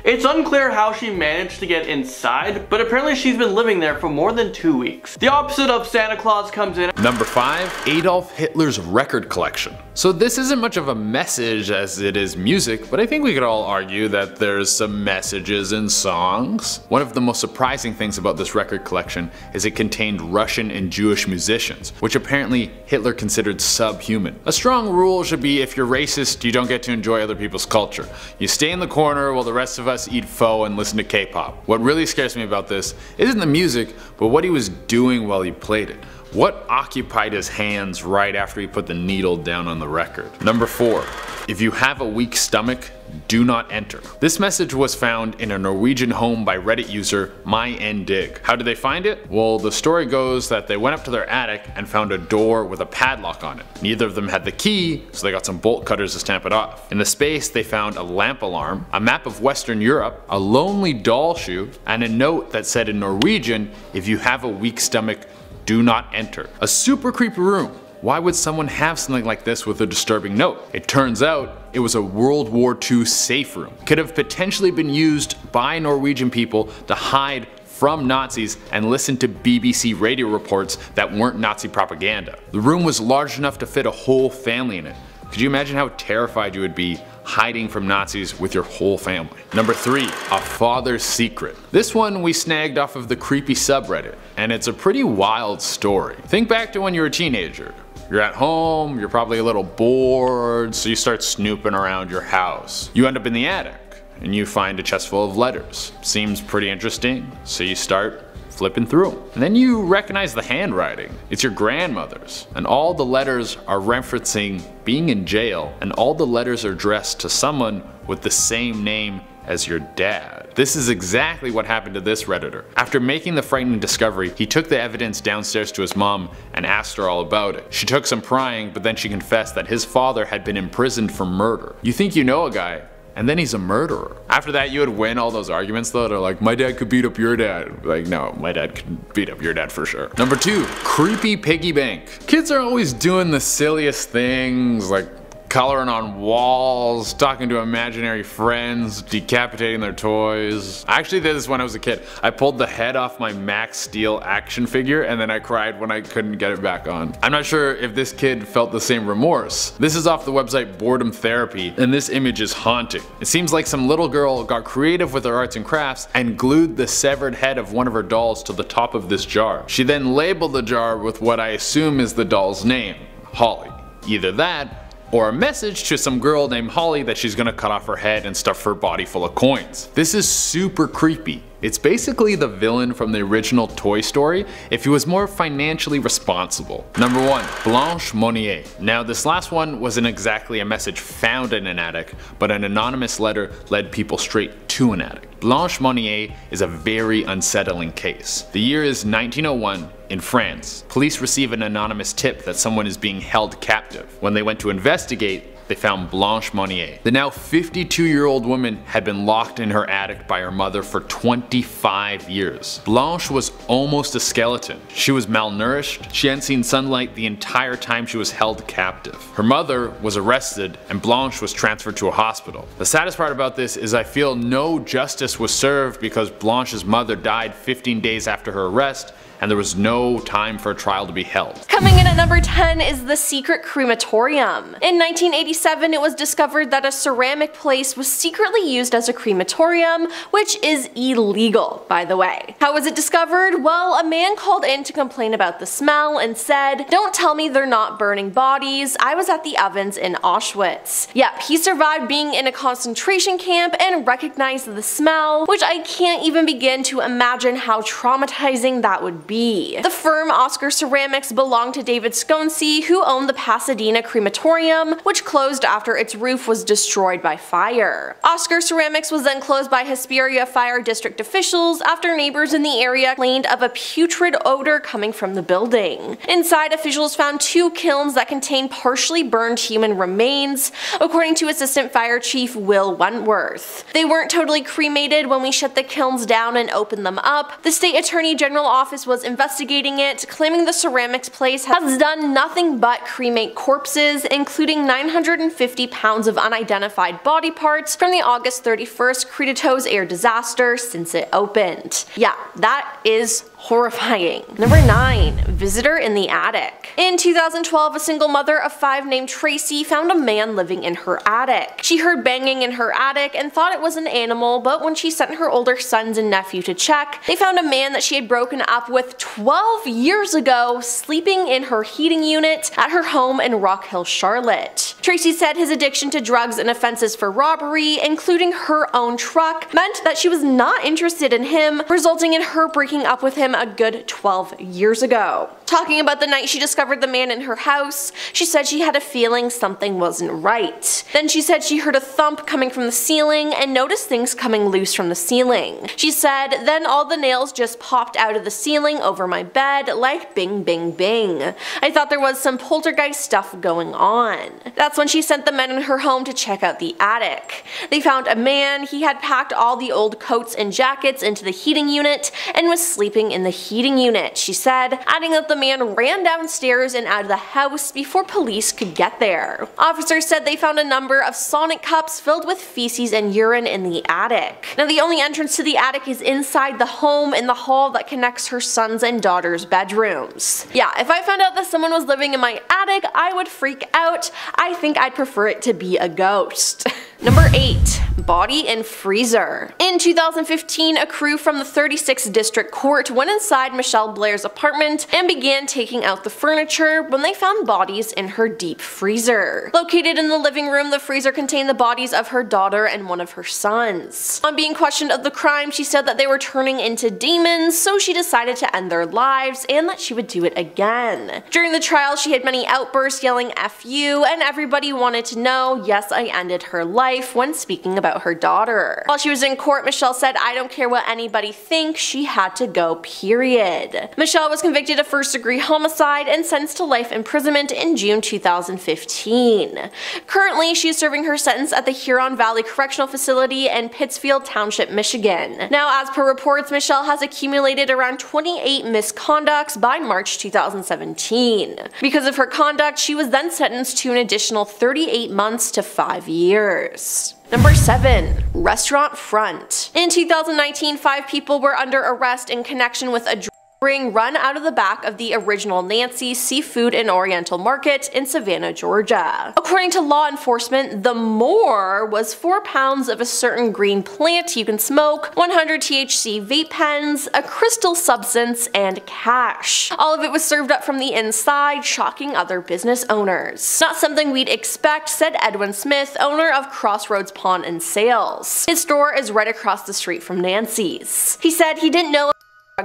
It's unclear how she managed to get inside, but apparently she's been living there for more than 2 weeks. The opposite of Santa Claus comes in. Number 5. Adolf Hitler's record collection. So this isn't much of a message as it is music, but I think we could all argue that there's some messages in songs. One of the most surprising things about this record collection is it contained Russian and Jewish musicians, which apparently Hitler considered subhuman. A strong rule should be if you're racist, you don't get to enjoy other people's culture. You stay in the corner while the rest of us eat pho and listen to K-pop. What really scares me about this isn't the music, but what he was doing while he played it. What occupied his hands right after he put the needle down on the record? Number 4. if you have a weak stomach, do not enter. This message was found in a Norwegian home by Reddit user MyNdig. How did they find it? Well, the story goes that they went up to their attic and found a door with a padlock on it. Neither of them had the key, so they got some bolt cutters to stamp it off. In the space, they found a lamp alarm, a map of Western Europe, a lonely doll shoe, and a note that said in Norwegian, if you have a weak stomach, do not enter. A super creepy room. Why would someone have something like this with a disturbing note? It turns out it was a World War II safe room. Could have potentially been used by Norwegian people to hide from Nazis and listen to BBC radio reports that weren't Nazi propaganda. The room was large enough to fit a whole family in it. Could you imagine how terrified you would be hiding from Nazis with your whole family? Number 3. A father's secret. This one we snagged off of the creepy subreddit, and it's a pretty wild story. Think back to when you were a teenager. You're at home, you're probably a little bored, so you start snooping around your house. You end up in the attic, and you find a chest full of letters. Seems pretty interesting, so you start flipping through them. And then you recognize the handwriting. It's your grandmother's, and all the letters are referencing being in jail, and all the letters are addressed to someone with the same name as your dad. This is exactly what happened to this Redditor. After making the frightening discovery, he took the evidence downstairs to his mom and asked her all about it. She took some prying, but then she confessed that his father had been imprisoned for murder. You think you know a guy, and then he's a murderer. After that, you would win all those arguments though. They're like, my dad could beat up your dad. Like, no, my dad could beat up your dad for sure. Number 2, creepy piggy bank. Kids are always doing the silliest things, like coloring on walls, talking to imaginary friends, decapitating their toys. I actually did this when I was a kid. I pulled the head off my Max Steel action figure and then I cried when I couldn't get it back on. I'm not sure if this kid felt the same remorse. This is off the website Boredom Therapy, and this image is haunting. It seems like some little girl got creative with her arts and crafts and glued the severed head of one of her dolls to the top of this jar. She then labeled the jar with what I assume is the doll's name, Holly. Either that, or a message to some girl named Holly that she's gonna cut off her head and stuff her body full of coins. This is super creepy. It's basically the villain from the original Toy Story if he was more financially responsible. Number 1. Blanche Monnier. Now this last one wasn't exactly a message found in an attic, but an anonymous letter led people straight to an attic. Blanche Monnier is a very unsettling case. The year is 1901 in France. Police receive an anonymous tip that someone is being held captive. When they went to investigate, they found Blanche Monnier. The now 52-year-old woman had been locked in her attic by her mother for 25 years. Blanche was almost a skeleton. She was malnourished. She hadn't seen sunlight the entire time she was held captive. Her mother was arrested and Blanche was transferred to a hospital. The saddest part about this is I feel no justice was served because Blanche's mother died 15 days after her arrest, and there was no time for a trial to be held. Coming in at number 10 is the secret crematorium. In 1987, it was discovered that a ceramic place was secretly used as a crematorium, which is illegal, by the way. How was it discovered? Well, a man called in to complain about the smell and said, "Don't tell me they're not burning bodies. I was at the ovens in Auschwitz." Yep, he survived being in a concentration camp and recognized the smell, which I can't even begin to imagine how traumatizing that would be. The firm Oscar Ceramics belonged to David Sconsi, who owned the Pasadena crematorium, which closed after its roof was destroyed by fire. Oscar Ceramics was then closed by Hesperia Fire District officials after neighbors in the area complained of a putrid odor coming from the building. Inside, officials found 2 kilns that contained partially burned human remains, according to Assistant Fire Chief Will Wentworth. They weren't totally cremated when we shut the kilns down and opened them up. The State Attorney General Office was investigating it, claiming the ceramics place has done nothing but cremate corpses, including 950 pounds of unidentified body parts from the August 31st Creditos air disaster since it opened. Yeah, that is horrifying. Number 9. Visitor in the attic. In 2012, a single mother of 5 named Tracy found a man living in her attic. She heard banging in her attic and thought it was an animal, but when she sent her older sons and nephew to check, they found a man that she had broken up with 12 years ago sleeping in her heating unit at her home in Rock Hill, Charlotte. Tracy said his addiction to drugs and offenses for robbery, including her own truck, meant that she was not interested in him, resulting in her breaking up with him him a good 12 years ago. Talking about the night she discovered the man in her house, she said she had a feeling something wasn't right. Then she said she heard a thump coming from the ceiling and noticed things coming loose from the ceiling. She said, then all the nails just popped out of the ceiling over my bed like bing bing bing. I thought there was some poltergeist stuff going on. That's when she sent the men in her home to check out the attic. They found a man. He had packed all the old coats and jackets into the heating unit and was sleeping in the heating unit, she said, adding that the man ran downstairs and out of the house before police could get there. Officers said they found a number of Sonic cups filled with feces and urine in the attic. Now the only entrance to the attic is inside the home in the hall that connects her son's and daughter's bedrooms. Yeah, if I found out that someone was living in my attic, I would freak out. I think I'd prefer it to be a ghost. Number 8. Body in freezer. In 2015, a crew from the 36th District Court went inside Michelle Blair's apartment and began taking out the furniture when they found bodies in her deep freezer. Located in the living room, the freezer contained the bodies of her daughter and one of her sons. On being questioned of the crime, she said that they were turning into demons, so she decided to end their lives and that she would do it again. During the trial, she had many outbursts yelling "F you," and everybody wanted to know, yes, I ended her life, when speaking about her daughter. While she was in court, Michelle said, I don't care what anybody thinks, she had to go, period. Michelle was convicted of first-degree homicide and sentenced to life imprisonment in June 2015. Currently, she is serving her sentence at the Huron Valley Correctional Facility in Pittsfield Township, Michigan. Now, as per reports, Michelle has accumulated around 28 misconducts by March 2017. Because of her conduct, she was then sentenced to an additional 38 months to 5 years. Number 7. Restaurant front. In 2019, 5 people were under arrest in connection with a ring run out of the back of the original Nancy's Seafood and Oriental Market in Savannah, Georgia. According to law enforcement, the more was 4 pounds of a certain green plant you can smoke, 100 THC vape pens, a crystal substance, and cash. All of it was served up from the inside, shocking other business owners. Not something we'd expect, said Edwin Smith, owner of Crossroads Pawn and Sales. His store is right across the street from Nancy's. He said he didn't know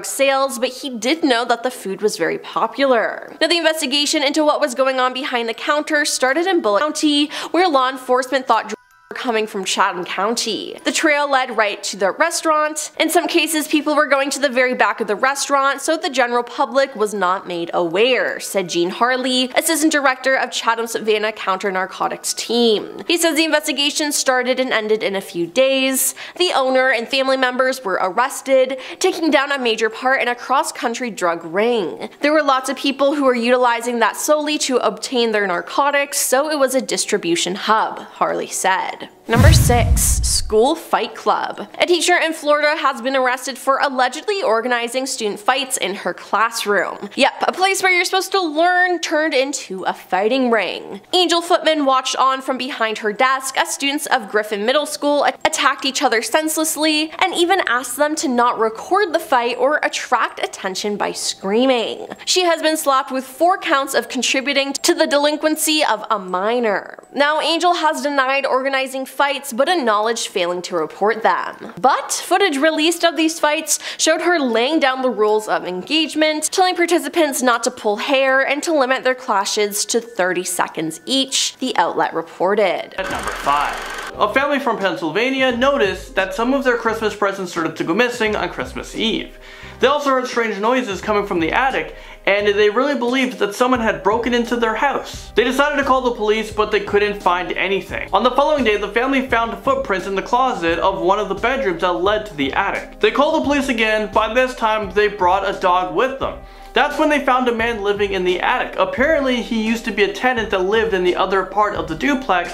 sales, but he did know that the food was very popular. Now, the investigation into what was going on behind the counter started in Bullitt County, where law enforcement thought coming from Chatham County. The trail led right to the restaurant. In some cases, people were going to the very back of the restaurant, so the general public was not made aware, said Gene Harley, assistant director of Chatham Savannah Counter Narcotics team. He says the investigation started and ended in a few days. The owner and family members were arrested, taking down a major part in a cross-country drug ring. There were lots of people who were utilizing that solely to obtain their narcotics, so it was a distribution hub, Harley said. Number 6. School Fight Club. A teacher in Florida has been arrested for allegedly organizing student fights in her classroom. Yep, a place where you're supposed to learn turned into a fighting ring. Angel Footman watched on from behind her desk as students of Griffin Middle School attacked each other senselessly and even asked them to not record the fight or attract attention by screaming. She has been slapped with 4 counts of contributing to the delinquency of a minor. Now, Angel has denied organizing fights but acknowledged failing to report them. But footage released of these fights showed her laying down the rules of engagement, telling participants not to pull hair and to limit their clashes to 30 seconds each, the outlet reported. At number 5. A family from Pennsylvania noticed that some of their Christmas presents started to go missing on Christmas Eve. They also heard strange noises coming from the attic, and they really believed that someone had broken into their house. They decided to call the police, but they couldn't find anything. On the following day, the family found footprints in the closet of one of the bedrooms that led to the attic. They called the police again. By this time, they brought a dog with them. That's when they found a man living in the attic. Apparently, he used to be a tenant that lived in the other part of the duplex,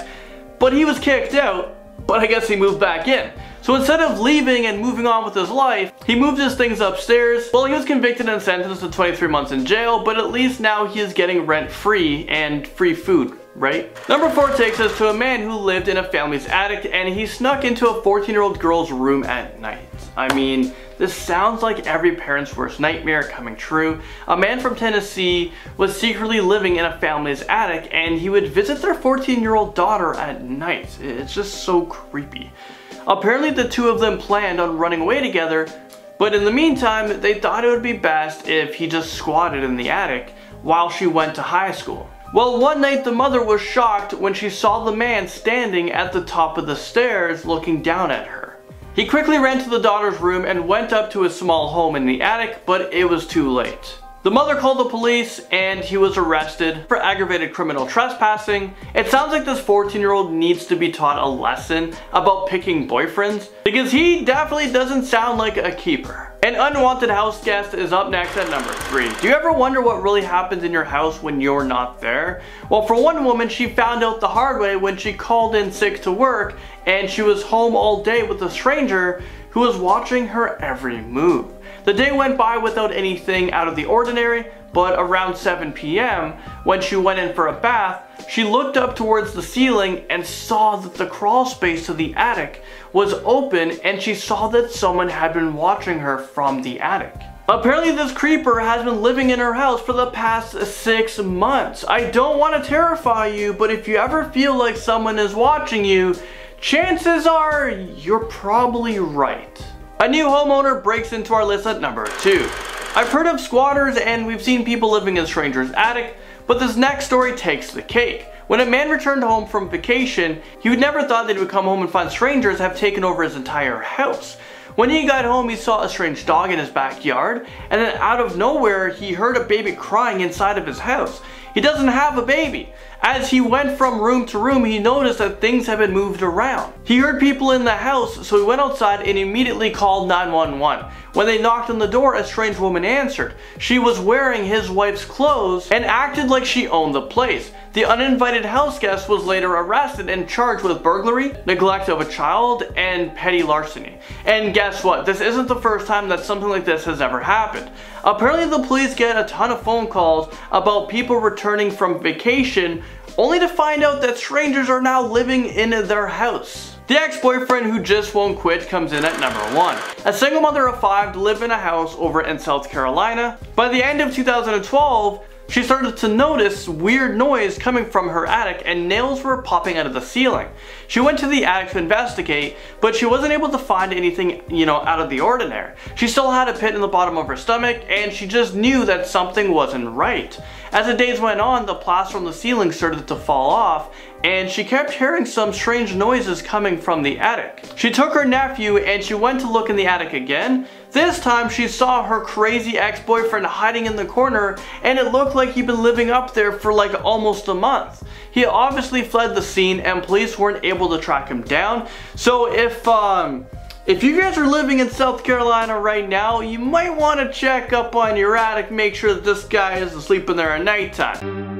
but he was kicked out, but I guess he moved back in. So instead of leaving and moving on with his life, he moved his things upstairs. Well, he was convicted and sentenced to 23 months in jail, but at least now he is getting rent-free and free food, right? Number 4 takes us to a man who lived in a family's attic and he snuck into a 14-year-old girl's room at night. I mean, this sounds like every parent's worst nightmare coming true. A man from Tennessee was secretly living in a family's attic and he would visit their 14-year-old daughter at night. It's just so creepy. Apparently the two of them planned on running away together, But in the meantime, they thought it would be best if he just squatted in the attic while she went to high school. Well, one night the mother was shocked when she saw the man standing at the top of the stairs looking down at her. He quickly ran to the daughter's room and went up to his small home in the attic, but it was too late. The mother called the police and he was arrested for aggravated criminal trespassing. It sounds like this 14-year-old needs to be taught a lesson about picking boyfriends, because he definitely doesn't sound like a keeper. An unwanted house guest is up next at number 3. Do you ever wonder what really happens in your house when you're not there? Well, for one woman, she found out the hard way when she called in sick to work and she was home all day with a stranger who was watching her every move. The day went by without anything out of the ordinary, but around 7 p.m., when she went in for a bath, she looked up towards the ceiling and saw that the crawl space to the attic was open, and she saw that someone had been watching her from the attic. Apparently this creeper has been living in her house for the past 6 months. I don't want to terrify you, but if you ever feel like someone is watching you, chances are you're probably right. A new homeowner breaks into our list at number 2. I've heard of squatters and we've seen people living in strangers' attic, but this next story takes the cake. When a man returned home from vacation, he would never thought that he would come home and find strangers have taken over his entire house. When he got home, he saw a strange dog in his backyard, and then out of nowhere, he heard a baby crying inside of his house. He doesn't have a baby. As he went from room to room, he noticed that things had been moved around. He heard people in the house, so he went outside and immediately called 911. When they knocked on the door, a strange woman answered. She was wearing his wife's clothes and acted like she owned the place. The uninvited house guest was later arrested and charged with burglary, neglect of a child, and petty larceny. And guess what? This isn't the first time that something like this has ever happened. Apparently the police get a ton of phone calls about people returning from vacation only to find out that strangers are now living in their house. The ex-boyfriend who just won't quit comes in at number 1. A single mother of 5 lived in a house over in South Carolina. By the end of 2012, she started to notice weird noise coming from her attic and nails were popping out of the ceiling. She went to the attic to investigate, but she wasn't able to find anything, out of the ordinary. She still had a pit in the bottom of her stomach and she just knew that something wasn't right. As the days went on, the plaster on the ceiling started to fall off and she kept hearing some strange noises coming from the attic. She took her nephew and she went to look in the attic again. This time she saw her crazy ex-boyfriend hiding in the corner and it looked like he'd been living up there for like almost a month. He obviously fled the scene and police weren't able to track him down. So if you guys are living in South Carolina right now, you might want to check up on your attic, make sure that this guy isn't sleeping there at nighttime.